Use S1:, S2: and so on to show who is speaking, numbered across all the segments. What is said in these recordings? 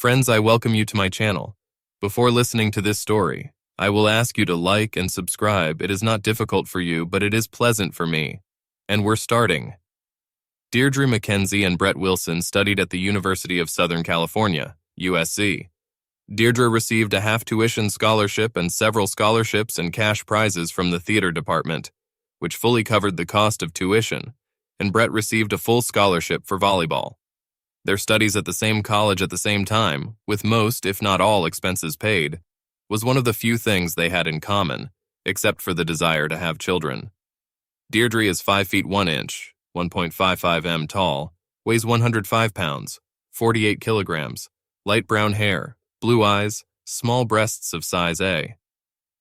S1: Friends, I welcome you to my channel. Before listening to this story, I will ask you to like and subscribe. It is not difficult for you, but it is pleasant for me. And we're starting. Deirdre Mackenzie and Brett Wilson studied at the University of Southern California, USC. Deirdre received a half-tuition scholarship and several scholarships and cash prizes from the theater department, which fully covered the cost of tuition, and Brett received a full scholarship for volleyball. Their studies at the same college at the same time, with most, if not all, expenses paid, was one of the few things they had in common, except for the desire to have children. Deirdre is 5 feet 1 inch, 1.55 m tall, weighs 105 pounds, 48 kilograms, light brown hair, blue eyes, small breasts of size A.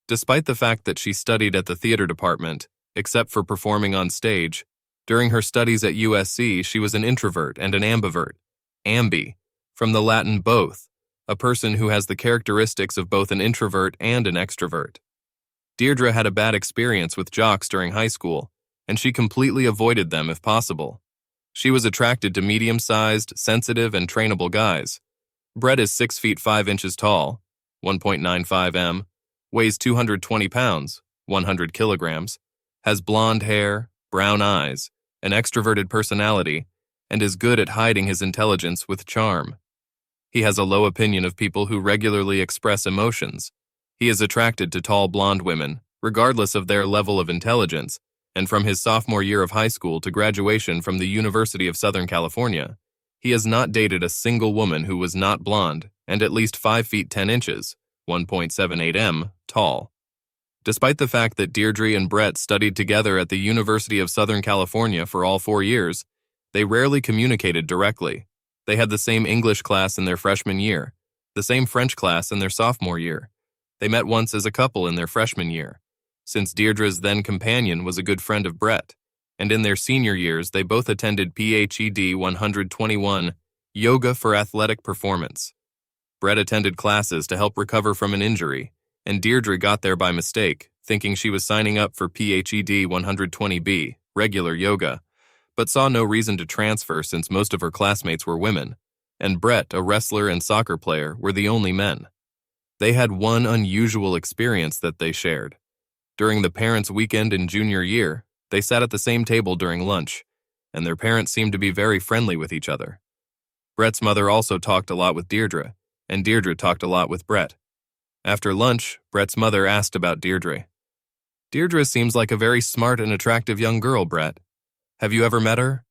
S1: Despite the fact that she studied at the theater department, except for performing on stage, during her studies at USC, she was an introvert and an ambivert. Ambi, from the Latin both, a person who has the characteristics of both an introvert and an extrovert. Deirdre had a bad experience with jocks during high school, and she completely avoided them if possible. She was attracted to medium-sized, sensitive, and trainable guys. Brett is 6 feet 5 inches tall, 1.95 m, weighs 220 pounds, 100 kilograms, has blonde hair, brown eyes, an extroverted personality, and is good at hiding his intelligence with charm. He has a low opinion of people who regularly express emotions. He is attracted to tall blonde women, regardless of their level of intelligence, and from his sophomore year of high school to graduation from the University of Southern California, he has not dated a single woman who was not blonde and at least 5 feet 10 inches, 1.78 m, tall. Despite the fact that Deirdre and Brett studied together at the University of Southern California for all 4 years, they rarely communicated directly. They had the same English class in their freshman year, the same French class in their sophomore year. They met once as a couple in their freshman year, since Deirdre's then companion was a good friend of Brett, and in their senior years they both attended PhD 121, Yoga for Athletic Performance. Brett attended classes to help recover from an injury, and Deirdre got there by mistake, thinking she was signing up for PhD 120B, regular yoga, but saw no reason to transfer since most of her classmates were women, and Brett, a wrestler and soccer player, were the only men. They had one unusual experience that they shared. During the parents' weekend in junior year, they sat at the same table during lunch, and their parents seemed to be very friendly with each other. Brett's mother also talked a lot with Deirdre, and Deirdre talked a lot with Brett. After lunch, Brett's mother asked about Deirdre. "Deirdre seems like a very smart and attractive young girl, Brett. Have you ever met her?"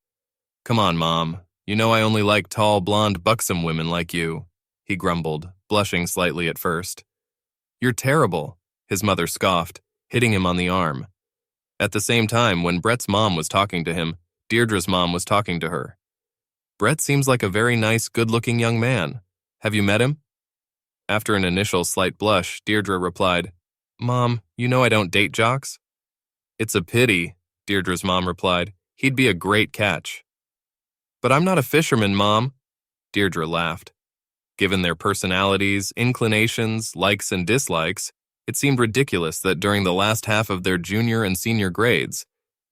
S1: "Come on, Mom. You know I only like tall, blonde, buxom women like you," he grumbled, blushing slightly at first. "You're terrible," his mother scoffed, hitting him on the arm. At the same time, when Brett's mom was talking to him, Deirdre's mom was talking to her. "Brett seems like a very nice, good-looking young man. Have you met him?" After an initial slight blush, Deirdre replied, "Mom, you know I don't date jocks." "It's a pity," Deirdre's mom replied. "He'd be a great catch." "But I'm not a fisherman, Mom," Deirdre laughed. Given their personalities, inclinations, likes and dislikes, it seemed ridiculous that during the last half of their junior and senior grades,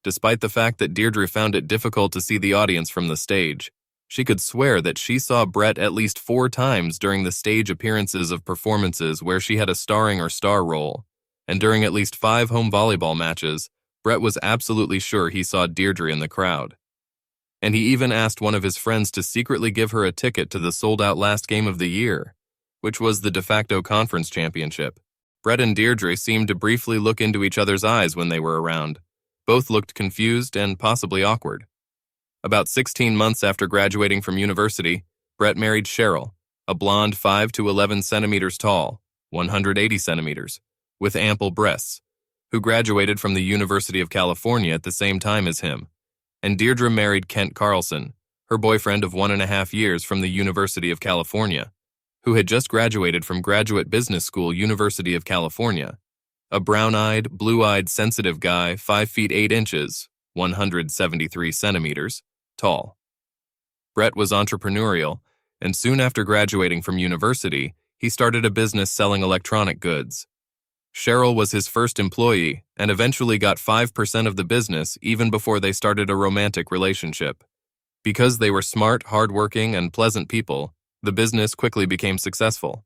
S1: despite the fact that Deirdre found it difficult to see the audience from the stage, she could swear that she saw Brett at least 4 times during the stage appearances of performances where she had a starring or star role, and during at least 5 home volleyball matches, Brett was absolutely sure he saw Deirdre in the crowd. And he even asked one of his friends to secretly give her a ticket to the sold-out last game of the year, which was the de facto conference championship. Brett and Deirdre seemed to briefly look into each other's eyes when they were around. Both looked confused and possibly awkward. About 16 months after graduating from university, Brett married Cheryl, a blonde 5 to 11 centimeters tall, 180 centimeters, with ample breasts, who graduated from the University of California at the same time as him, and Deirdre married Kent Carlson, her boyfriend of 1.5 years from the University of California, who had just graduated from Graduate Business School, University of California, a brown-eyed, blue-eyed, sensitive guy, 5 feet 8 inches, 173 centimeters, tall. Brett was entrepreneurial, and soon after graduating from university, he started a business selling electronic goods. Cheryl was his first employee and eventually got 5% of the business even before they started a romantic relationship. Because they were smart, hardworking, and pleasant people, The business quickly became successful.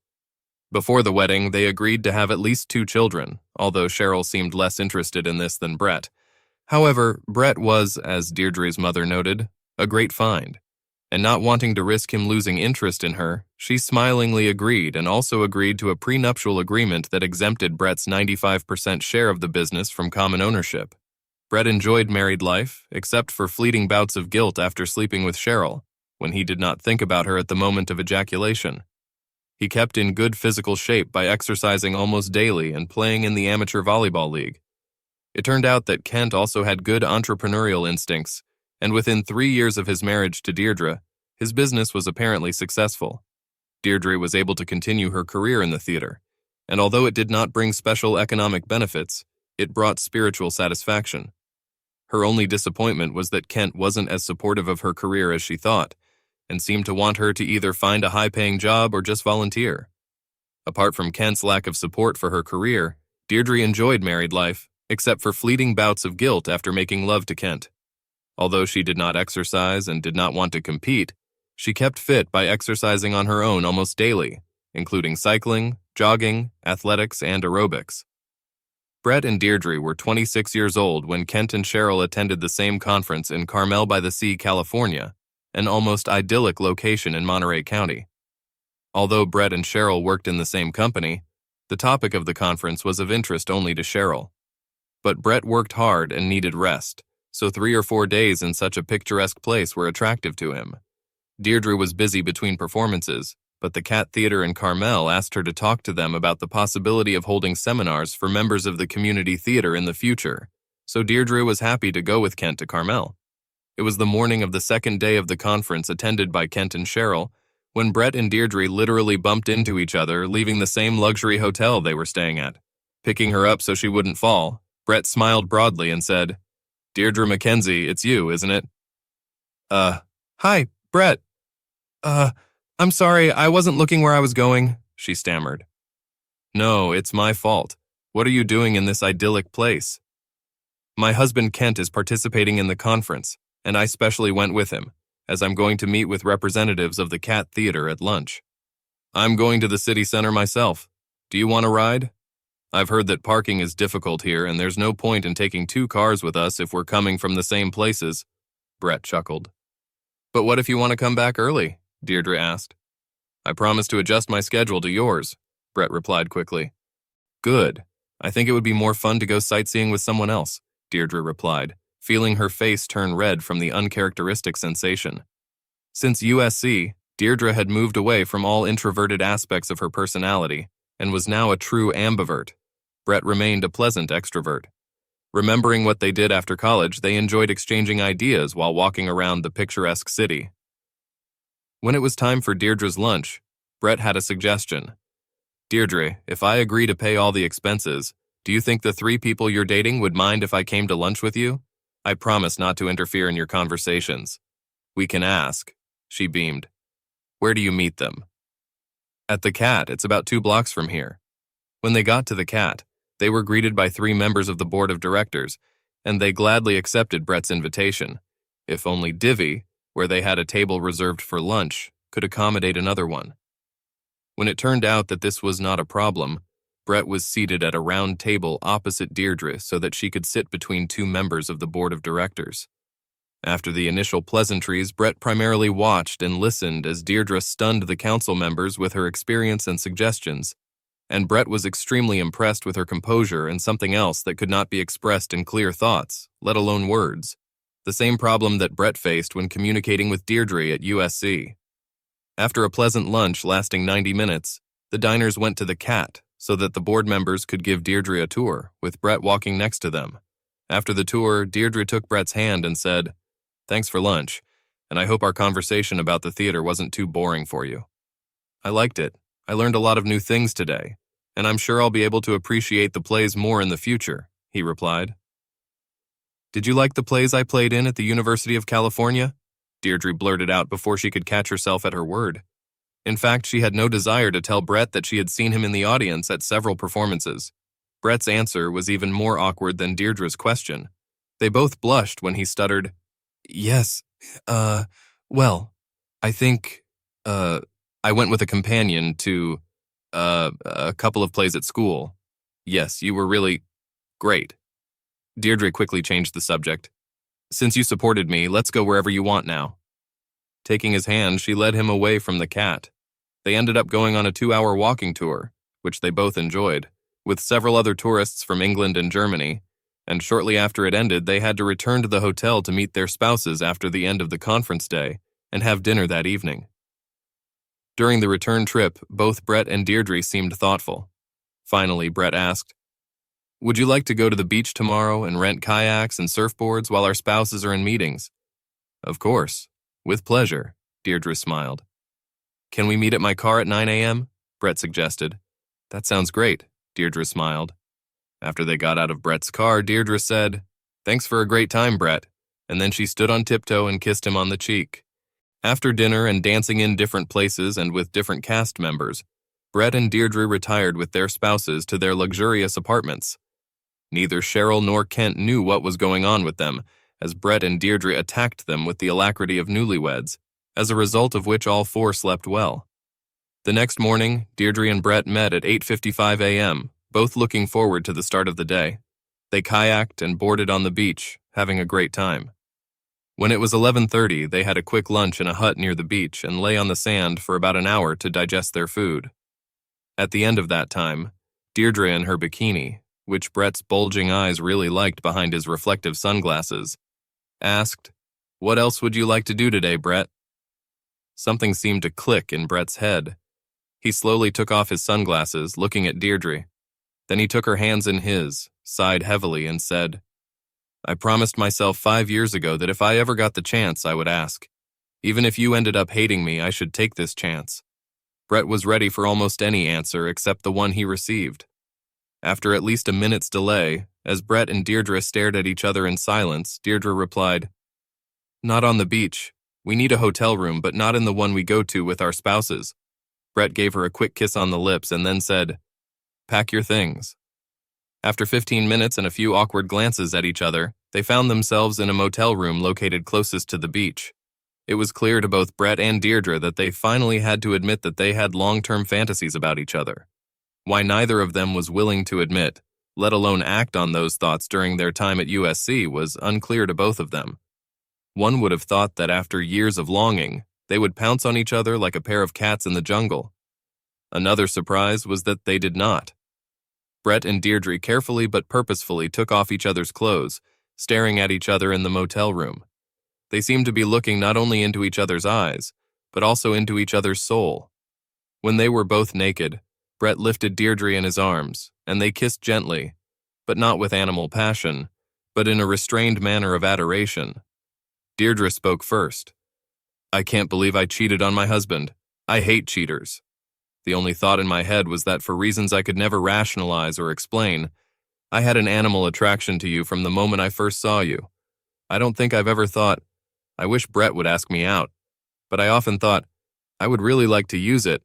S1: Before the wedding, they agreed to have at least 2 children, although Cheryl seemed less interested in this than Brett. However, Brett was, as Deirdre's mother noted, a great find, and not wanting to risk him losing interest in her, she smilingly agreed and also agreed to a prenuptial agreement that exempted Brett's 95% share of the business from common ownership. Brett enjoyed married life, except for fleeting bouts of guilt after sleeping with Cheryl, when he did not think about her at the moment of ejaculation. He kept in good physical shape by exercising almost daily and playing in the amateur volleyball league. It turned out that Kent also had good entrepreneurial instincts, and within 3 years of his marriage to Deirdre, his business was apparently successful. Deirdre was able to continue her career in the theater, and although it did not bring special economic benefits, it brought spiritual satisfaction. Her only disappointment was that Kent wasn't as supportive of her career as she thought, and seemed to want her to either find a high-paying job or just volunteer. Apart from Kent's lack of support for her career, Deirdre enjoyed married life, except for fleeting bouts of guilt after making love to Kent. Although she did not exercise and did not want to compete, she kept fit by exercising on her own almost daily, including cycling, jogging, athletics, and aerobics. Brett and Deirdre were 26 years old when Kent and Cheryl attended the same conference in Carmel-by-the-Sea, California, an almost idyllic location in Monterey County. Although Brett and Cheryl worked in the same company, the topic of the conference was of interest only to Cheryl. But Brett worked hard and needed rest, so 3 or 4 days in such a picturesque place were attractive to him. Deirdre was busy between performances, but the Cat Theater in Carmel asked her to talk to them about the possibility of holding seminars for members of the community theater in the future, so Deirdre was happy to go with Kent to Carmel. It was the morning of the second day of the conference attended by Kent and Cheryl, when Brett and Deirdre literally bumped into each other, leaving the same luxury hotel they were staying at. Picking her up so she wouldn't fall, Brett smiled broadly and said, "Deirdre Mackenzie, it's you, isn't it?" Hi, Brett. I'm sorry, I wasn't looking where I was going," she stammered. "No, it's my fault. What are you doing in this idyllic place?" "My husband Kent is participating in the conference, and I specially went with him, as I'm going to meet with representatives of the Cat Theater at lunch. I'm going to the city center myself. Do you want a ride? I've heard that parking is difficult here, and there's no point in taking 2 cars with us if we're coming from the same places," Brett chuckled. "But what if you want to come back early?" Deirdre asked. "I promise to adjust my schedule to yours," Brett replied quickly. "Good. I think it would be more fun to go sightseeing with someone else," Deirdre replied, feeling her face turn red from the uncharacteristic sensation. Since USC, Deirdre had moved away from all introverted aspects of her personality and was now a true ambivert. Brett remained a pleasant extrovert. Remembering what they did after college, they enjoyed exchanging ideas while walking around the picturesque city. When it was time for Deirdre's lunch, Brett had a suggestion. "Deirdre, if I agree to pay all the expenses, do you think the 3 people you're dating would mind if I came to lunch with you? I promise not to interfere in your conversations." "We can ask," she beamed. "Where do you meet them?" "At the Cat, it's about 2 blocks from here." When they got to the Cat, they were greeted by 3 members of the board of directors, and they gladly accepted Brett's invitation, if only Divvy, where they had a table reserved for lunch, could accommodate another one. When it turned out that this was not a problem, Brett was seated at a round table opposite Deirdre so that she could sit between 2 members of the board of directors. After the initial pleasantries, Brett primarily watched and listened as Deirdre stunned the council members with her experience and suggestions, and Brett was extremely impressed with her composure and something else that could not be expressed in clear thoughts, let alone words. The same problem that Brett faced when communicating with Deirdre at USC. After a pleasant lunch lasting 90 minutes, the diners went to the Cat so that the board members could give Deirdre a tour, with Brett walking next to them. After the tour, Deirdre took Brett's hand and said, "Thanks for lunch, and I hope our conversation about the theater wasn't too boring for you." "I liked it. I learned a lot of new things today, and I'm sure I'll be able to appreciate the plays more in the future," he replied. "Did you like the plays I played in at the University of California?" Deirdre blurted out before she could catch herself at her word. In fact, she had no desire to tell Brett that she had seen him in the audience at several performances. Brett's answer was even more awkward than Deirdre's question. They both blushed when he stuttered, "Yes, well, I think, I went with a companion to, a couple of plays at school. Yes, you were really great. Deirdre quickly changed the subject. Since you supported me, let's go wherever you want now. Taking his hand, she led him away from the cat. They ended up going on a 2-hour walking tour, which they both enjoyed, with several other tourists from England and Germany, and shortly after it ended, they had to return to the hotel to meet their spouses after the end of the conference day and have dinner that evening. During the return trip, both Brett and Deirdre seemed thoughtful. Finally, Brett asked, "Would you like to go to the beach tomorrow and rent kayaks and surfboards while our spouses are in meetings?" "Of course. With pleasure," Deirdre smiled. "Can we meet at my car at 9 a.m.? Brett suggested. "That sounds great," Deirdre smiled. After they got out of Brett's car, Deirdre said, "Thanks for a great time, Brett," and then she stood on tiptoe and kissed him on the cheek. After dinner and dancing in different places and with different cast members, Brett and Deirdre retired with their spouses to their luxurious apartments. Neither Cheryl nor Kent knew what was going on with them, as Brett and Deirdre attacked them with the alacrity of newlyweds, as a result of which all four slept well. The next morning, Deirdre and Brett met at 8:55 a.m., both looking forward to the start of the day. They kayaked and boarded on the beach, having a great time. When it was 11:30, they had a quick lunch in a hut near the beach and lay on the sand for about an hour to digest their food. At the end of that time, Deirdre in her bikini, which Brett's bulging eyes really liked behind his reflective sunglasses, asked, "What else would you like to do today, Brett?" Something seemed to click in Brett's head. He slowly took off his sunglasses, looking at Deirdre. Then he took her hands in his, sighed heavily, and said, "I promised myself 5 years ago that if I ever got the chance, I would ask. Even if you ended up hating me, I should take this chance." Brett was ready for almost any answer except the one he received. After at least a minute's delay, as Brett and Deirdre stared at each other in silence, Deirdre replied, "Not on the beach. We need a hotel room, but not in the one we go to with our spouses." Brett gave her a quick kiss on the lips and then said, "Pack your things." After 15 minutes and a few awkward glances at each other, they found themselves in a motel room located closest to the beach. It was clear to both Brett and Deirdre that they finally had to admit that they had long-term fantasies about each other. Why neither of them was willing to admit, let alone act on those thoughts during their time at USC, was unclear to both of them. One would have thought that after years of longing, they would pounce on each other like a pair of cats in the jungle. Another surprise was that they did not. Brett and Deirdre carefully but purposefully took off each other's clothes, staring at each other in the motel room. They seemed to be looking not only into each other's eyes, but also into each other's soul. When they were both naked, Brett lifted Deirdre in his arms, and they kissed gently, but not with animal passion, but in a restrained manner of adoration. Deirdre spoke first. "I can't believe I cheated on my husband. I hate cheaters. The only thought in my head was that for reasons I could never rationalize or explain, I had an animal attraction to you from the moment I first saw you. I don't think I've ever thought, I wish Brett would ask me out, but I often thought, I would really like to use it.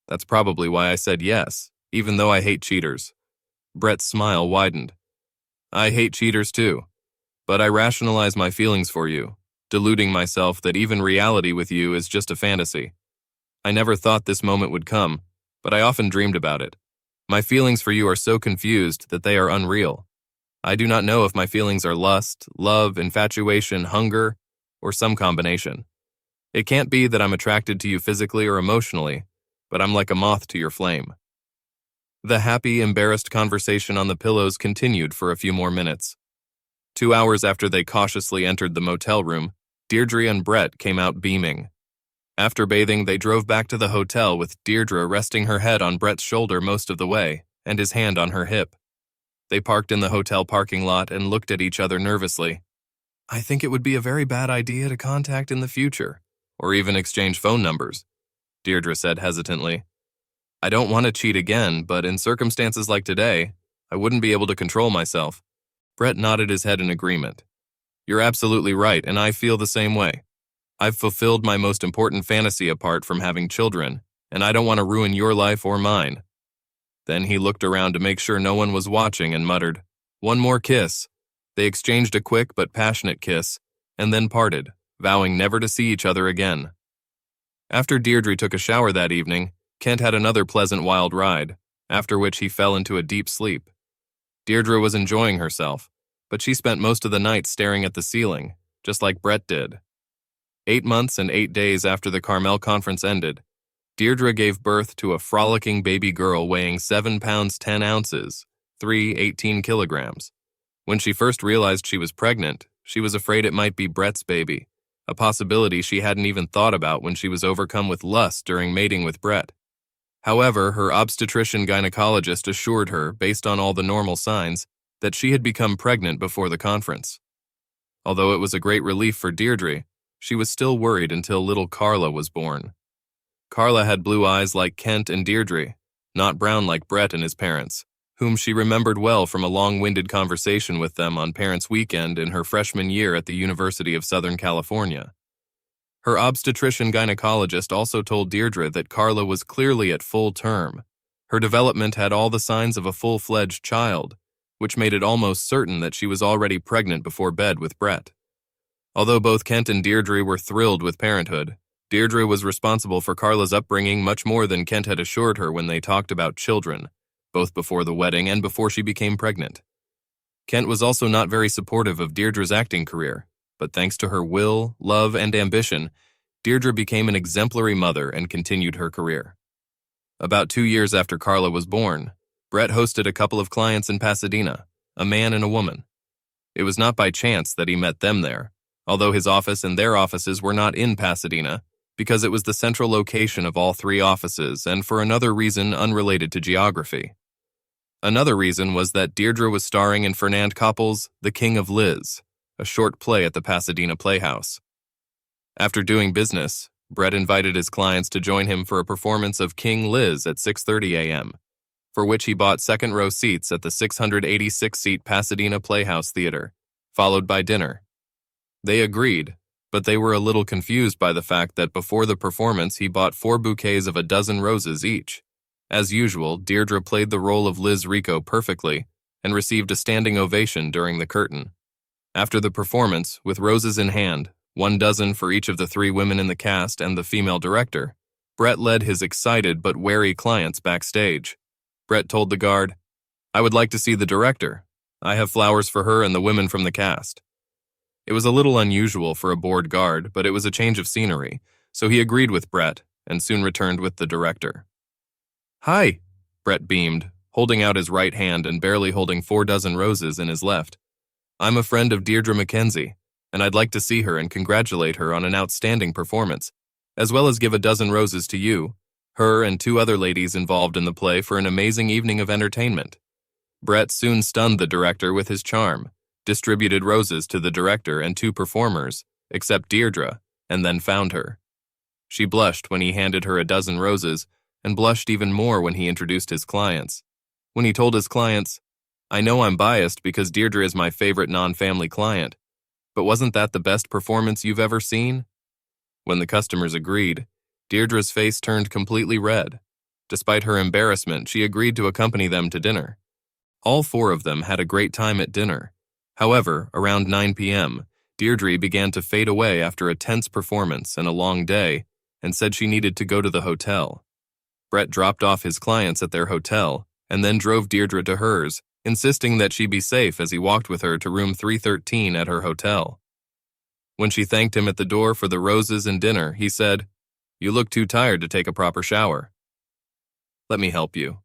S1: That's probably why I said yes, even though I hate cheaters." Brett's smile widened. "I hate cheaters too, but I rationalize my feelings for you, deluding myself that even reality with you is just a fantasy. I never thought this moment would come, but I often dreamed about it. My feelings for you are so confused that they are unreal. I do not know if my feelings are lust, love, infatuation, hunger, or some combination. It can't be that I'm attracted to you physically or emotionally, but I'm like a moth to your flame." The happy, embarrassed conversation on the pillows continued for a few more minutes. 2 hours after they cautiously entered the motel room, Deirdre and Brett came out beaming. After bathing, they drove back to the hotel with Deirdre resting her head on Brett's shoulder most of the way and his hand on her hip. They parked in the hotel parking lot and looked at each other nervously. "I think it would be a very bad idea to contact in the future, or even exchange phone numbers," Deirdre said hesitantly. "I don't want to cheat again, but in circumstances like today, I wouldn't be able to control myself." Brett nodded his head in agreement. "You're absolutely right, and I feel the same way. I've fulfilled my most important fantasy apart from having children, and I don't want to ruin your life or mine." Then he looked around to make sure no one was watching and muttered, "One more kiss." They exchanged a quick but passionate kiss, and then parted, vowing never to see each other again. After Deirdre took a shower that evening, Kent had another pleasant wild ride, after which he fell into a deep sleep. Deirdre was enjoying herself, but she spent most of the night staring at the ceiling, just like Brett did. 8 months and 8 days after the Carmel conference ended, Deirdre gave birth to a frolicking baby girl weighing 7 pounds 10 ounces, 18 kilograms. When she first realized she was pregnant, she was afraid it might be Brett's baby, a possibility she hadn't even thought about when she was overcome with lust during mating with Brett. However, her obstetrician-gynecologist assured her, based on all the normal signs, that she had become pregnant before the conference. Although it was a great relief for Deirdre, she was still worried until little Carla was born. Carla had blue eyes like Kent and Deirdre, not brown like Brett and his parents, whom she remembered well from a long-winded conversation with them on Parents' Weekend in her freshman year at the University of Southern California. Her obstetrician-gynecologist also told Deirdre that Carla was clearly at full term. Her development had all the signs of a full-fledged child, which made it almost certain that she was already pregnant before bed with Brett. Although both Kent and Deirdre were thrilled with parenthood, Deirdre was responsible for Carla's upbringing much more than Kent had assured her when they talked about children, both before the wedding and before she became pregnant. Kent was also not very supportive of Deirdre's acting career, but thanks to her will, love, and ambition, Deirdre became an exemplary mother and continued her career. About 2 years after Carla was born, Brett hosted a couple of clients in Pasadena, a man and a woman. It was not by chance that he met them there, although his office and their offices were not in Pasadena, because it was the central location of all 3 offices and for another reason unrelated to geography. Another reason was that Deirdre was starring in Fernand Koppel's The King of Liz, a short play at the Pasadena Playhouse. After doing business, Brett invited his clients to join him for a performance of King Liz at 6:30 a.m., for which he bought second-row seats at the 686-seat Pasadena Playhouse Theater, followed by dinner. They agreed, but they were a little confused by the fact that before the performance he bought 4 bouquets of a dozen roses each. As usual, Deirdre played the role of Liz Rico perfectly and received a standing ovation during the curtain. After the performance, with roses in hand, 1 dozen for each of the 3 women in the cast and the female director, Brett led his excited but wary clients backstage. Brett told the guard, "I would like to see the director. I have flowers for her and the women from the cast." It was a little unusual for a bored guard, but it was a change of scenery, so he agreed with Brett and soon returned with the director. "Hi," Brett beamed, holding out his right hand and barely holding 4 dozen roses in his left. "I'm a friend of Deirdre McKenzie, and I'd like to see her and congratulate her on an outstanding performance, as well as give a dozen roses to you, her and 2 other ladies involved in the play for an amazing evening of entertainment." Brett soon stunned the director with his charm, distributed roses to the director and 2 performers, except Deirdre, and then found her. She blushed when he handed her a dozen roses, and blushed even more when he introduced his clients. When he told his clients, "I know I'm biased because Deirdre is my favorite non-family client, but wasn't that the best performance you've ever seen?" When the customers agreed, Deirdre's face turned completely red. Despite her embarrassment, she agreed to accompany them to dinner. All 4 of them had a great time at dinner. However, around 9 p.m., Deirdre began to fade away after a tense performance and a long day, and said she needed to go to the hotel. Brett dropped off his clients at their hotel, and then drove Deirdre to hers, insisting that she be safe as he walked with her to room 313 at her hotel. When she thanked him at the door for the roses and dinner, he said, "You look too tired to take a proper shower." "Let me help you."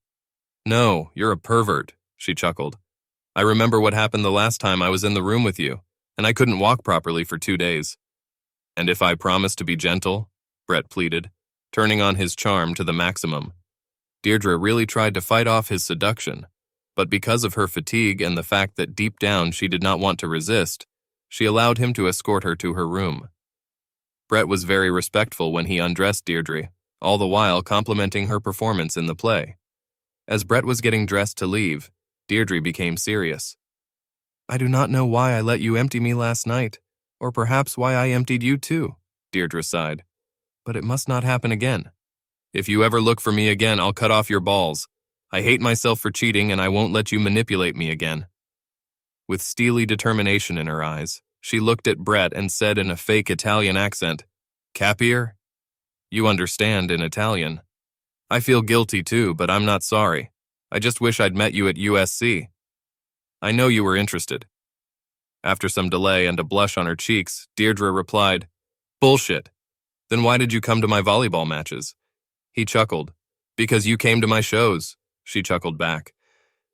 S1: "No, you're a pervert," she chuckled. "I remember what happened the last time I was in the room with you, and I couldn't walk properly for 2 days. "And if I promise to be gentle?" Brett pleaded, turning on his charm to the maximum. Deirdre really tried to fight off his seduction, but because of her fatigue and the fact that deep down she did not want to resist, she allowed him to escort her to her room. Brett was very respectful when he undressed Deirdre, all the while complimenting her performance in the play. As Brett was getting dressed to leave, Deirdre became serious. "I do not know why I let you empty me last night, or perhaps why I emptied you too," Deirdre sighed. "But it must not happen again. If you ever look for me again, I'll cut off your balls. I hate myself for cheating, and I won't let you manipulate me again." With steely determination in her eyes, she looked at Brett and said in a fake Italian accent, "Capier?" You understand in Italian. I feel guilty too, but I'm not sorry. I just wish I'd met you at USC. I know you were interested. After some delay and a blush on her cheeks, Deirdre replied, Bullshit. Then why did you come to my volleyball matches? He chuckled. Because you came to my shows, she chuckled back.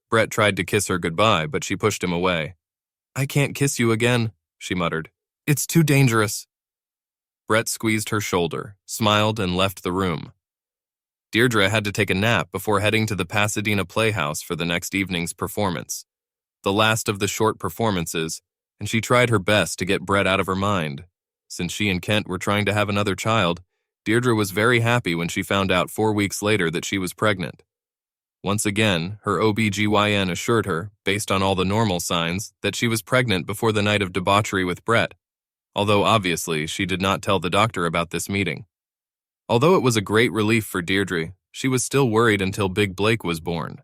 S1: Brett tried to kiss her goodbye, but she pushed him away. I can't kiss you again, she muttered. It's too dangerous. Brett squeezed her shoulder, smiled, and left the room. Deirdre had to take a nap before heading to the Pasadena Playhouse for the next evening's performance, the last of the short performances, and she tried her best to get Brett out of her mind. Since she and Kent were trying to have another child, Deirdre was very happy when she found out 4 weeks later that she was pregnant. Once again, her OB/GYN assured her, based on all the normal signs, that she was pregnant before the night of debauchery with Brett, although obviously she did not tell the doctor about this meeting. Although it was a great relief for Deirdre, she was still worried until Big Blake was born.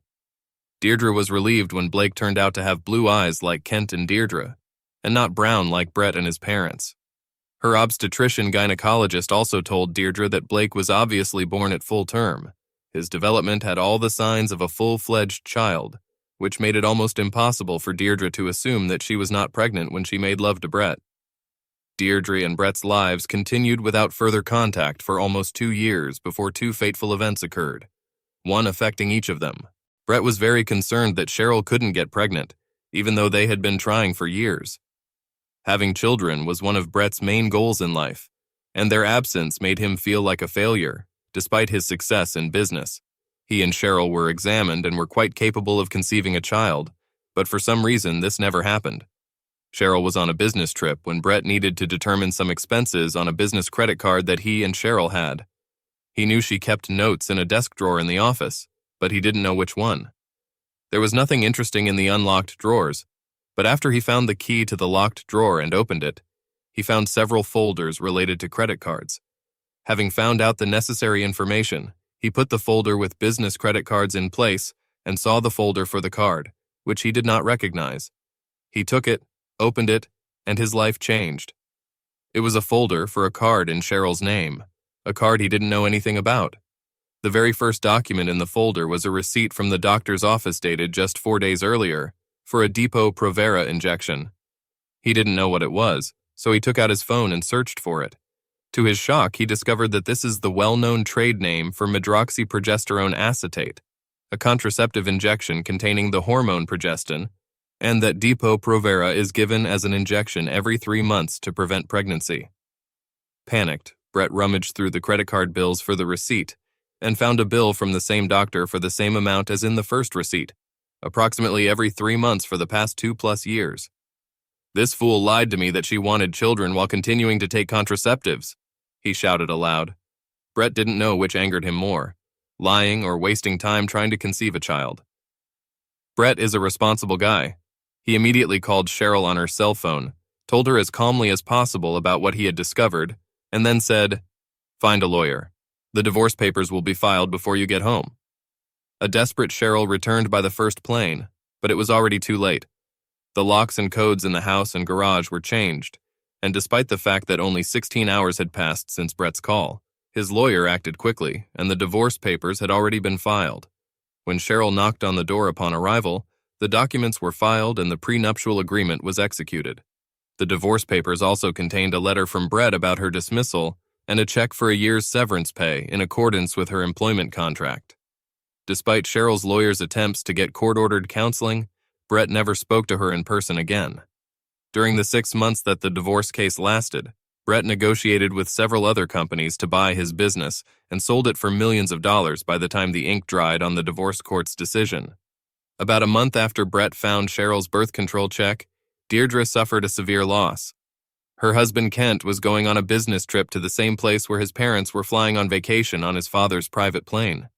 S1: Deirdre was relieved when Blake turned out to have blue eyes like Kent and Deirdre, and not brown like Brett and his parents. Her obstetrician-gynecologist also told Deirdre that Blake was obviously born at full term. His development had all the signs of a full-fledged child, which made it almost impossible for Deirdre to assume that she was not pregnant when she made love to Brett. Deirdre and Brett's lives continued without further contact for almost 2 years before 2 fateful events occurred, one affecting each of them. Brett was very concerned that Cheryl couldn't get pregnant, even though they had been trying for years. Having children was one of Brett's main goals in life, and their absence made him feel like a failure, despite his success in business. He and Cheryl were examined and were quite capable of conceiving a child, but for some reason this never happened. Cheryl was on a business trip when Brett needed to determine some expenses on a business credit card that he and Cheryl had. He knew she kept notes in a desk drawer in the office, but he didn't know which one. There was nothing interesting in the unlocked drawers, but after he found the key to the locked drawer and opened it, he found several folders related to credit cards. Having found out the necessary information, he put the folder with business credit cards in place and saw the folder for the card, which he did not recognize. He took it, opened it, and his life changed. It was a folder for a card in Cheryl's name, a card he didn't know anything about. The very first document in the folder was a receipt from the doctor's office dated just 4 days earlier for a Depo-Provera injection. He didn't know what it was, so he took out his phone and searched for it. To his shock, he discovered that this is the well-known trade name for medroxyprogesterone acetate, a contraceptive injection containing the hormone progestin, and that Depo-Provera is given as an injection every 3 months to prevent pregnancy. Panicked, Brett rummaged through the credit card bills for the receipt and found a bill from the same doctor for the same amount as in the first receipt, approximately every 3 months for the past 2+ years. This fool lied to me that she wanted children while continuing to take contraceptives, he shouted aloud. Brett didn't know which angered him more, lying or wasting time trying to conceive a child. Brett is a responsible guy. He immediately called Cheryl on her cell phone, told her as calmly as possible about what he had discovered, and then said, "Find a lawyer. The divorce papers will be filed before you get home." A desperate Cheryl returned by the first plane, but it was already too late. The locks and codes in the house and garage were changed, and despite the fact that only 16 hours had passed since Brett's call, his lawyer acted quickly, and the divorce papers had already been filed. When Cheryl knocked on the door upon arrival, the documents were filed and the prenuptial agreement was executed. The divorce papers also contained a letter from Brett about her dismissal and a check for a year's severance pay in accordance with her employment contract. Despite Cheryl's lawyer's attempts to get court-ordered counseling, Brett never spoke to her in person again. During the 6 months that the divorce case lasted, Brett negotiated with several other companies to buy his business and sold it for millions of dollars by the time the ink dried on the divorce court's decision. About a month after Brett found Cheryl's birth control check, Deirdre suffered a severe loss. Her husband Kent was going on a business trip to the same place where his parents were flying on vacation on his father's private plane.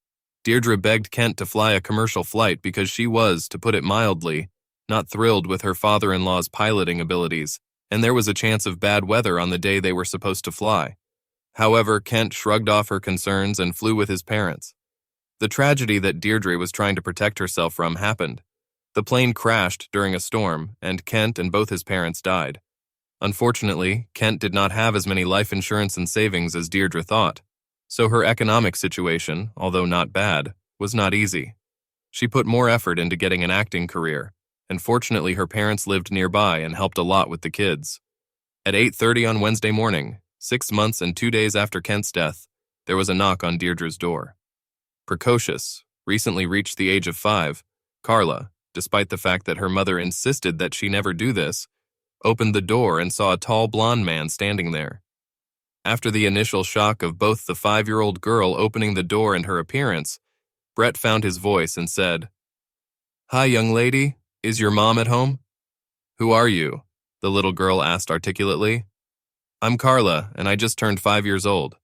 S1: Deirdre begged Kent to fly a commercial flight because she was, to put it mildly, not thrilled with her father-in-law's piloting abilities, and there was a chance of bad weather on the day they were supposed to fly. However, Kent shrugged off her concerns and flew with his parents. The tragedy that Deirdre was trying to protect herself from happened. The plane crashed during a storm, and Kent and both his parents died. Unfortunately, Kent did not have as many life insurance and savings as Deirdre thought. So her economic situation, although not bad, was not easy. She put more effort into getting an acting career, and fortunately her parents lived nearby and helped a lot with the kids. At 8:30 on Wednesday morning, 6 months and 2 days after Kent's death, there was a knock on Deirdre's door. Precocious, recently reached the age of 5, Carla, despite the fact that her mother insisted that she never do this, opened the door and saw a tall blonde man standing there. After the initial shock of both the 5-year-old girl opening the door and her appearance, Brett found his voice and said, "Hi, young lady. Is your mom at home?" "Who are you?" the little girl asked articulately. "I'm Carla, and I just turned 5 years old."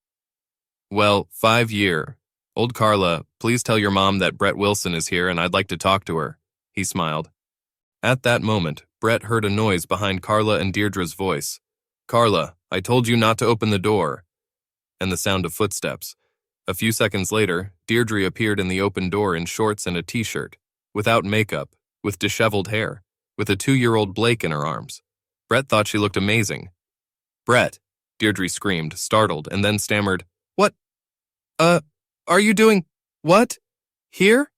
S1: "Well, 5-year. Old Carla, please tell your mom that Brett Wilson is here and I'd like to talk to her," he smiled. At that moment, Brett heard a noise behind Carla and Deirdre's voice. "Carla, I told you not to open the door," and the sound of footsteps. A few seconds later, Deirdre appeared in the open door in shorts and a t-shirt, without makeup, with disheveled hair, with a 2-year-old Blake in her arms. Brett thought she looked amazing. "Brett," Deirdre screamed, startled, and then stammered, "What? Are you doing, what? Here?"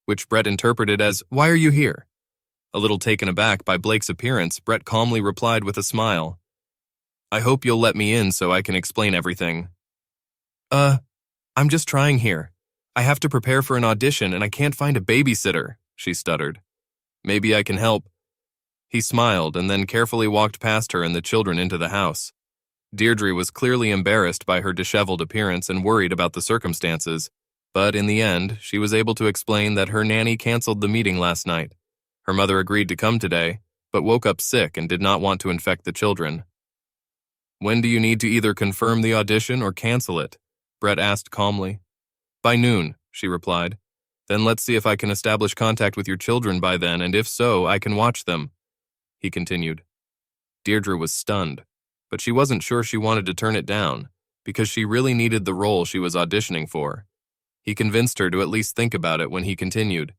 S1: Which Brett interpreted as, "Why are you here?" A little taken aback by Blake's appearance, Brett calmly replied with a smile, "I hope you'll let me in so I can explain everything." I'm just trying here. I have to prepare for an audition and I can't find a babysitter," she stuttered. "Maybe I can help." He smiled and then carefully walked past her and the children into the house. Deirdre was clearly embarrassed by her disheveled appearance and worried about the circumstances, but in the end, she was able to explain that her nanny canceled the meeting last night. Her mother agreed to come today, but woke up sick and did not want to infect the children. "When do you need to either confirm the audition or cancel it?" Brett asked calmly. "By noon," she replied. "Then let's see if I can establish contact with your children by then, and if so, I can watch them," he continued. Deirdre was stunned, but she wasn't sure she wanted to turn it down, because she really needed the role she was auditioning for. He convinced her to at least think about it when he continued,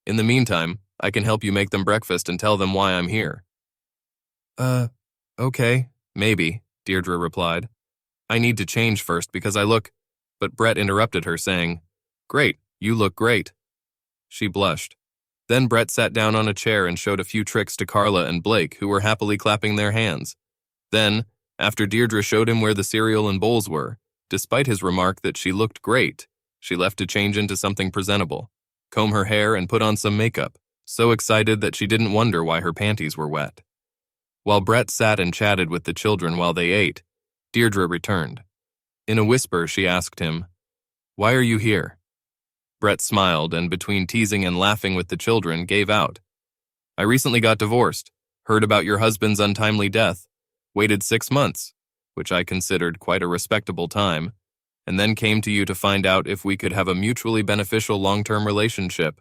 S1: "In the meantime, I can help you make them breakfast and tell them why I'm here." Okay, maybe," Deirdre replied. "I need to change first because I look—" But Brett interrupted her, saying, "Great, you look great." She blushed. Then Brett sat down on a chair and showed a few tricks to Carla and Blake, who were happily clapping their hands. Then, after Deirdre showed him where the cereal and bowls were, despite his remark that she looked great, she left to change into something presentable, comb her hair and put on some makeup, so excited that she didn't wonder why her panties were wet. While Brett sat and chatted with the children while they ate, Deirdre returned. In a whisper, she asked him, "Why are you here?" Brett smiled and, between teasing and laughing with the children, gave out, "I recently got divorced, heard about your husband's untimely death, waited 6 months, which I considered quite a respectable time, and then came to you to find out if we could have a mutually beneficial long-term relationship."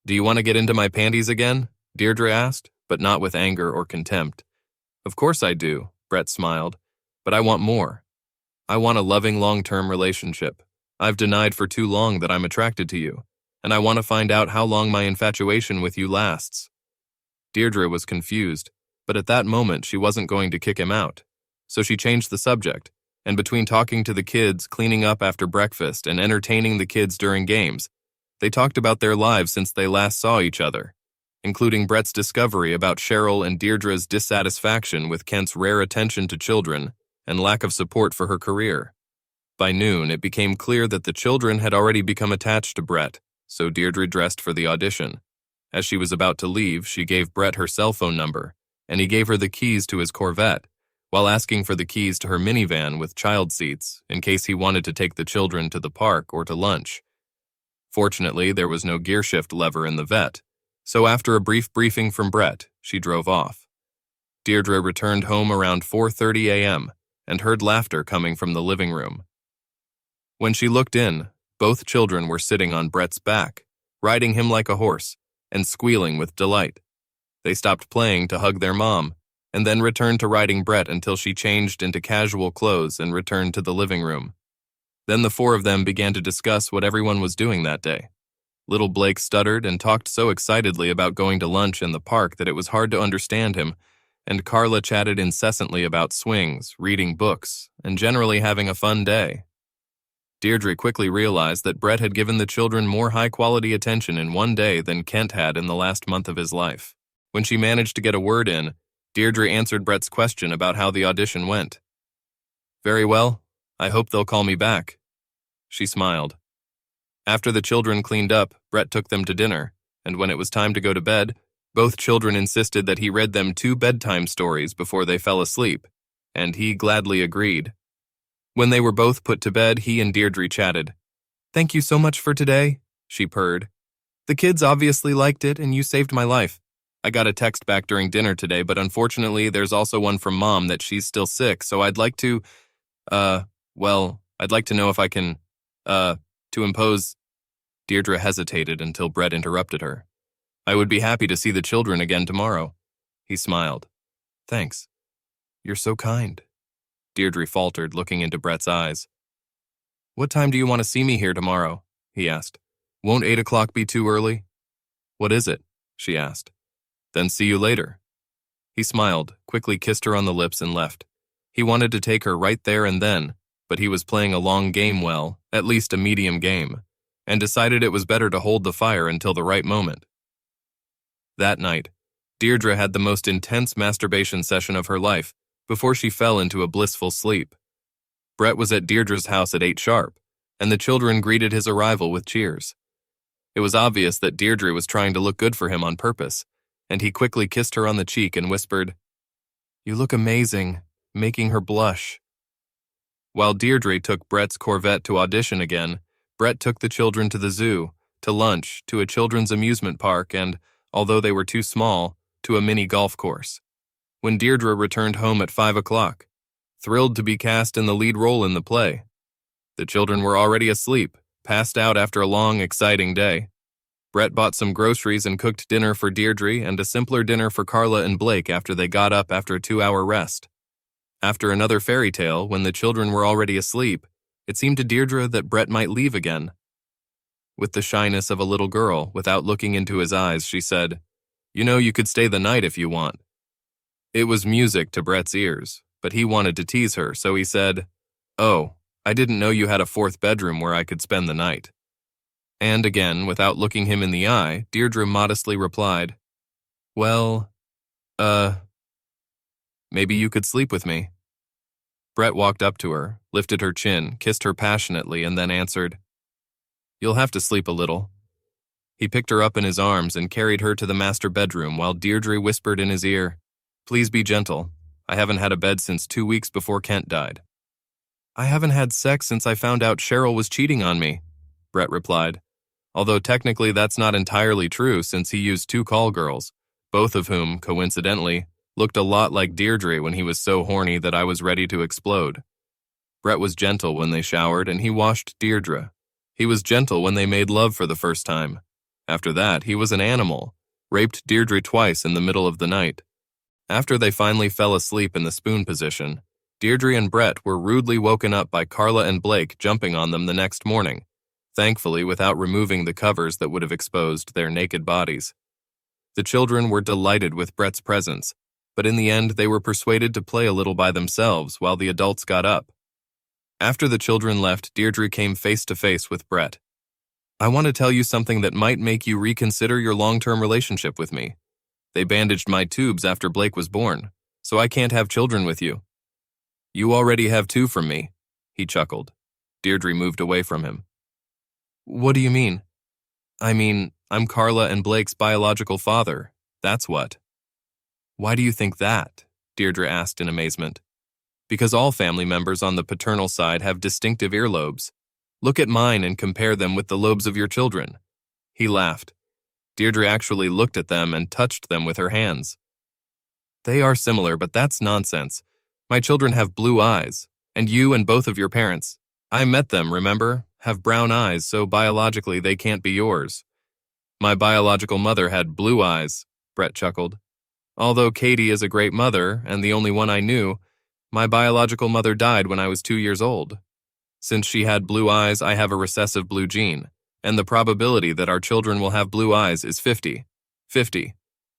S1: "Do you want to get into my panties again?" Deirdre asked, but not with anger or contempt. "Of course I do," Brett smiled, "but I want more. I want a loving long-term relationship. I've denied for too long that I'm attracted to you, and I want to find out how long my infatuation with you lasts." Deirdre was confused, but at that moment she wasn't going to kick him out. So she changed the subject, and between talking to the kids, cleaning up after breakfast, and entertaining the kids during games, they talked about their lives since they last saw each other, including Brett's discovery about Cheryl and Deirdre's dissatisfaction with Kent's rare attention to children and lack of support for her career. By noon, it became clear that the children had already become attached to Brett, so Deirdre dressed for the audition. As she was about to leave, she gave Brett her cell phone number, and he gave her the keys to his Corvette, while asking for the keys to her minivan with child seats in case he wanted to take the children to the park or to lunch. Fortunately, there was no gearshift lever in the vet, so after a brief briefing from Brett, she drove off. Deirdre returned home around 4:30 a.m. and heard laughter coming from the living room. When she looked in, both children were sitting on Brett's back, riding him like a horse, and squealing with delight. They stopped playing to hug their mom, and then returned to riding Brett until she changed into casual clothes and returned to the living room. Then the 4 of them began to discuss what everyone was doing that day. Little Blake stuttered and talked so excitedly about going to lunch in the park that it was hard to understand him, and Carla chatted incessantly about swings, reading books, and generally having a fun day. Deirdre quickly realized that Brett had given the children more high-quality attention in one day than Kent had in the last month of his life. When she managed to get a word in, Deirdre answered Brett's question about how the audition went. "Very well. I hope they'll call me back." She smiled. After the children cleaned up, Brett took them to dinner, and when it was time to go to bed, both children insisted that he read them 2 bedtime stories before they fell asleep, and he gladly agreed. When they were both put to bed, he and Deirdre chatted. "Thank you so much for today," she purred. "The kids obviously liked it, and you saved my life. I got a text back during dinner today, but unfortunately there's also one from Mom that she's still sick, so I'd like to, I'd like to know if I can, to impose." Deirdre hesitated until Brett interrupted her. "I would be happy to see the children again tomorrow." He smiled. "Thanks. You're so kind." Deirdre faltered, looking into Brett's eyes. "What time do you want to see me here tomorrow?" he asked. "Won't 8 o'clock be too early?" "What is it?" she asked. "Then see you later." He smiled, quickly kissed her on the lips and left. He wanted to take her right there and then, but he was playing a long game well, at least a medium game, and decided it was better to hold the fire until the right moment. That night, Deirdre had the most intense masturbation session of her life before she fell into a blissful sleep. Brett was at Deirdre's house at 8 sharp, and the children greeted his arrival with cheers. It was obvious that Deirdre was trying to look good for him on purpose, and he quickly kissed her on the cheek and whispered, "You look amazing," making her blush. While Deirdre took Brett's Corvette to audition again, Brett took the children to the zoo, to lunch, to a children's amusement park, and, although they were too small, to a mini golf course. When Deirdre returned home at 5 o'clock, thrilled to be cast in the lead role in the play, the children were already asleep, passed out after a long, exciting day. Brett bought some groceries and cooked dinner for Deirdre and a simpler dinner for Carla and Blake after they got up after a 2-hour rest. After another fairy tale, when the children were already asleep, it seemed to Deirdre that Brett might leave again. With the shyness of a little girl, without looking into his eyes, she said, "You know, you could stay the night if you want." It was music to Brett's ears, but he wanted to tease her, so he said, "Oh, I didn't know you had a 4th bedroom where I could spend the night." And again, without looking him in the eye, Deirdre modestly replied, "Well, maybe you could sleep with me." Brett walked up to her, lifted her chin, kissed her passionately, and then answered, "You'll have to sleep a little." He picked her up in his arms and carried her to the master bedroom while Deirdre whispered in his ear, "Please be gentle. I haven't had a bed since 2 weeks before Kent died." "I haven't had sex since I found out Cheryl was cheating on me," Brett replied, although technically that's not entirely true since he used 2 call girls, both of whom, coincidentally, looked a lot like Deirdre when he was so horny that I was ready to explode. Brett was gentle when they showered and he washed Deirdre. He was gentle when they made love for the first time. After that, he was an animal, raped Deirdre twice in the middle of the night. After they finally fell asleep in the spoon position, Deirdre and Brett were rudely woken up by Carla and Blake jumping on them the next morning, thankfully without removing the covers that would have exposed their naked bodies. The children were delighted with Brett's presence, but in the end they were persuaded to play a little by themselves while the adults got up. After the children left, Deirdre came face to face with Brett. "I want to tell you something that might make you reconsider your long-term relationship with me. They bandaged my tubes after Blake was born, so I can't have children with you." "You already have 2 from me," he chuckled. Deirdre moved away from him. "What do you mean?" "I mean, I'm Carla and Blake's biological father, that's what." "Why do you think that?" Deirdre asked in amazement. "Because all family members on the paternal side have distinctive earlobes. Look at mine and compare them with the lobes of your children." He laughed. Deirdre actually looked at them and touched them with her hands. "They are similar, but that's nonsense. My children have blue eyes, and you and both of your parents, I met them, remember, have brown eyes, so biologically they can't be yours." "My biological mother had blue eyes," Brett chuckled. "Although Katie is a great mother, and the only one I knew, my biological mother died when I was 2 years old. Since she had blue eyes, I have a recessive blue gene, and the probability that our children will have blue eyes is 50-50.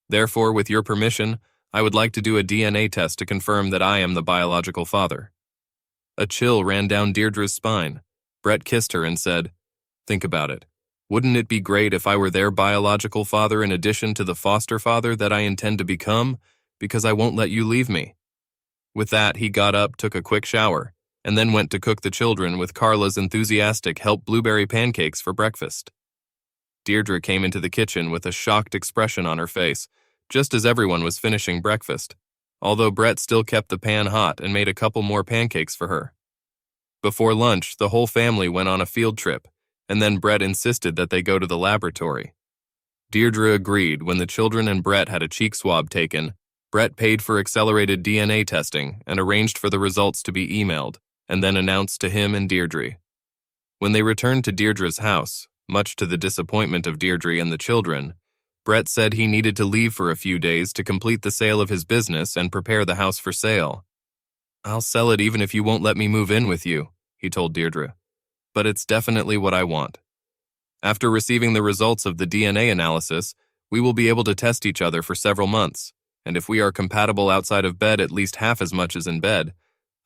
S1: Therefore, with your permission, I would like to do a DNA test to confirm that I am the biological father." A chill ran down Deirdre's spine. Brett kissed her and said, "Think about it. Wouldn't it be great if I were their biological father in addition to the foster father that I intend to become, because I won't let you leave me?" With that, he got up, took a quick shower, and then went to cook the children with Carla's enthusiastic help blueberry pancakes for breakfast. Deirdre came into the kitchen with a shocked expression on her face, just as everyone was finishing breakfast, although Brett still kept the pan hot and made a couple more pancakes for her. Before lunch, the whole family went on a field trip, and then Brett insisted that they go to the laboratory. Deirdre agreed. When the children and Brett had a cheek swab taken, Brett paid for accelerated DNA testing and arranged for the results to be emailed, and then announced to him and Deirdre. When they returned to Deirdre's house, much to the disappointment of Deirdre and the children, Brett said he needed to leave for a few days to complete the sale of his business and prepare the house for sale. "I'll sell it even if you won't let me move in with you," he told Deirdre. "But it's definitely what I want. After receiving the results of the DNA analysis, we will be able to test each other for several months, and if we are compatible outside of bed at least half as much as in bed,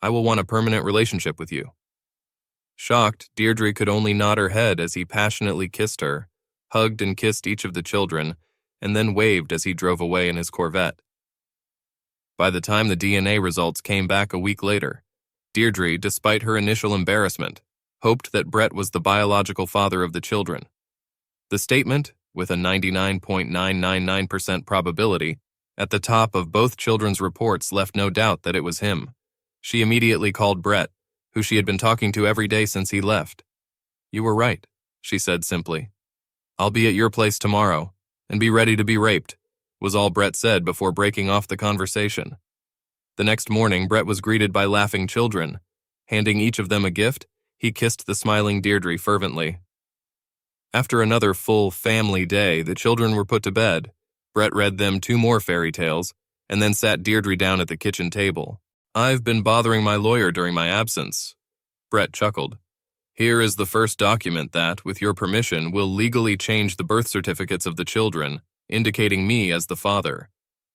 S1: I will want a permanent relationship with you." Shocked, Deirdre could only nod her head as he passionately kissed her, hugged and kissed each of the children, and then waved as he drove away in his Corvette. By the time the DNA results came back a week later, Deirdre, despite her initial embarrassment, hoped that Brett was the biological father of the children. The statement, with a 99.999% probability, at the top of both children's reports left no doubt that it was him. She immediately called Brett, who she had been talking to every day since he left. "You were right," she said simply. "I'll be at your place tomorrow, and be ready to be raped," was all Brett said before breaking off the conversation. The next morning, Brett was greeted by laughing children. Handing each of them a gift, he kissed the smiling Deirdre fervently. After another full family day, the children were put to bed. Brett read them 2 more fairy tales, and then sat Deirdre down at the kitchen table. "I've been bothering my lawyer during my absence." Brett chuckled. "Here is the first document that, with your permission, will legally change the birth certificates of the children, indicating me as the father.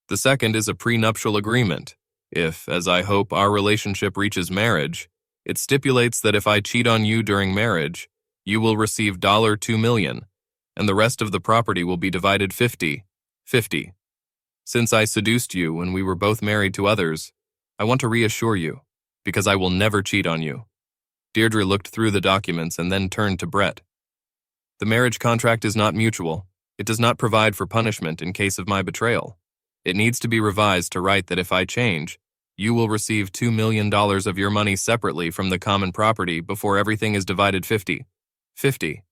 S1: The second is a prenuptial agreement. If, as I hope, our relationship reaches marriage, it stipulates that if I cheat on you during marriage, you will receive $2 million, and the rest of the property will be divided 50-50. Since I seduced you when we were both married to others, I want to reassure you, because I will never cheat on you." Deirdre looked through the documents and then turned to Brett. "The marriage contract is not mutual. It does not provide for punishment in case of my betrayal. It needs to be revised to write that if I change, you will receive $2 million of your money separately from the common property before everything is divided 50-50.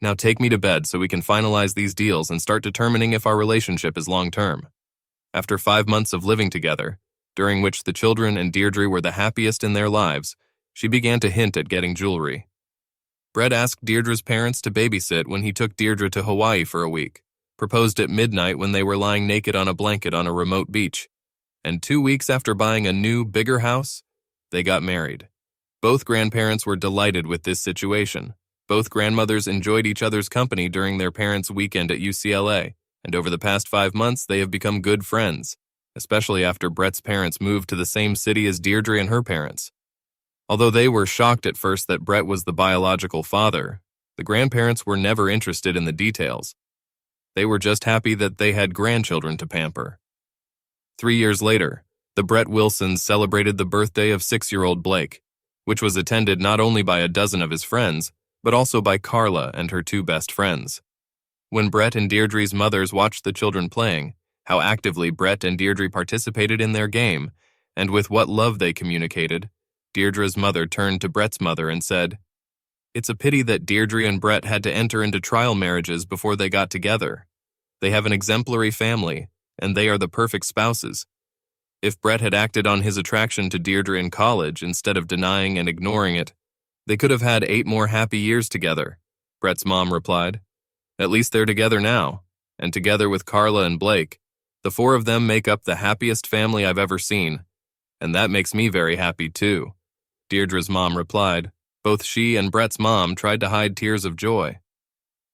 S1: Now take me to bed so we can finalize these deals and start determining if our relationship is long-term." After 5 months of living together, during which the children and Deirdre were the happiest in their lives, she began to hint at getting jewelry. Brett asked Deirdre's parents to babysit when he took Deirdre to Hawaii for a week, proposed at midnight when they were lying naked on a blanket on a remote beach, and 2 weeks after buying a new, bigger house, they got married. Both grandparents were delighted with this situation. Both grandmothers enjoyed each other's company during their parents' weekend at UCLA, and over the past 5 months they have become good friends, especially after Brett's parents moved to the same city as Deirdre and her parents. Although they were shocked at first that Brett was the biological father, the grandparents were never interested in the details. They were just happy that they had grandchildren to pamper. 3 years later, the Brett Wilsons celebrated the birthday of 6-year-old Blake, which was attended not only by a dozen of his friends, but also by Carla and her 2 best friends. When Brett and Deirdre's mothers watched the children playing, how actively Brett and Deirdre participated in their game, and with what love they communicated, Deirdre's mother turned to Brett's mother and said, "It's a pity that Deirdre and Brett had to enter into trial marriages before they got together. They have an exemplary family, and they are the perfect spouses. If Brett had acted on his attraction to Deirdre in college instead of denying and ignoring it, they could have had 8 more happy years together," Brett's mom replied. "At least they're together now, and together with Carla and Blake, the 4 of them make up the happiest family I've ever seen, and that makes me very happy too," Deirdre's mom replied. Both she and Brett's mom tried to hide tears of joy.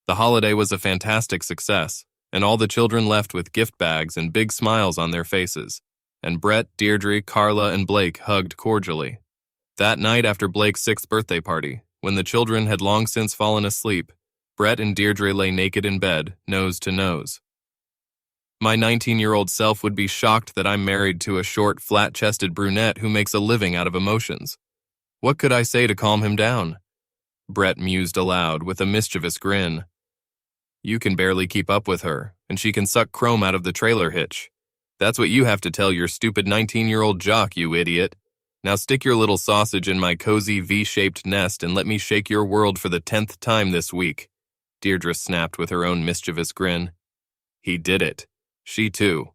S1: The holiday was a fantastic success, and all the children left with gift bags and big smiles on their faces, and Brett, Deirdre, Carla, and Blake hugged cordially. That night after Blake's 6th birthday party, When the children had long since fallen asleep, Brett and Deirdre lay naked in bed, nose to nose. My 19-year-old self would be shocked that I'm married to a short, flat-chested brunette who makes a living out of emotions. What could I say to calm him down? Brett mused aloud with a mischievous grin. You can barely keep up with her, and she can suck chrome out of the trailer hitch. That's what you have to tell your stupid 19-year-old jock, you idiot. Now stick your little sausage in my cozy V-shaped nest and let me shake your world for the 10th time this week, Deirdre snapped with her own mischievous grin. He did it. She too.